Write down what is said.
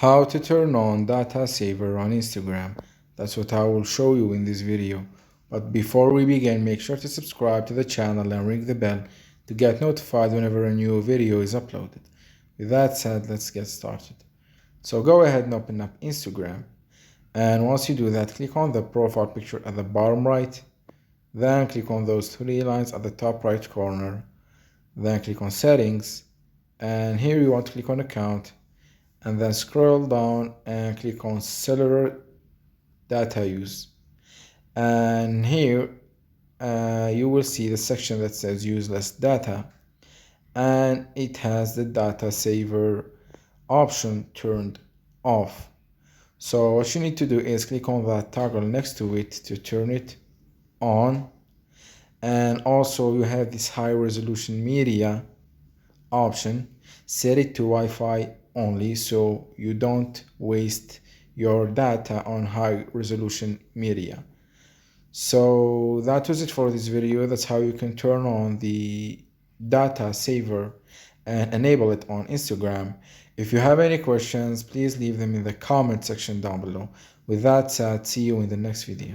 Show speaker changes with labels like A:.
A: How to turn on data saver on Instagram. That's what I will show you in this video. But before we begin, make sure to subscribe to the channel and ring the bell to get notified whenever a new video is uploaded. With that said, let's get started. So go ahead and open up Instagram. And once you do that, click on the profile picture at the bottom right. Then click on those three lines at the top right corner. Then click on settings. And here you want to click on account. And then scroll down and click on cellular data use. And here you will see the section that says use less data, and it has the data saver option turned off. So what you need to do is click on that toggle next to it to turn it on. And also you have this high resolution media option. Set it to Wi-Fi only so you don't waste your data on high resolution media. So that was it for this video. That's how you can turn on the data saver and enable it on Instagram. If you have any questions, please leave them in the comment section down below. With that said, see you in the next video.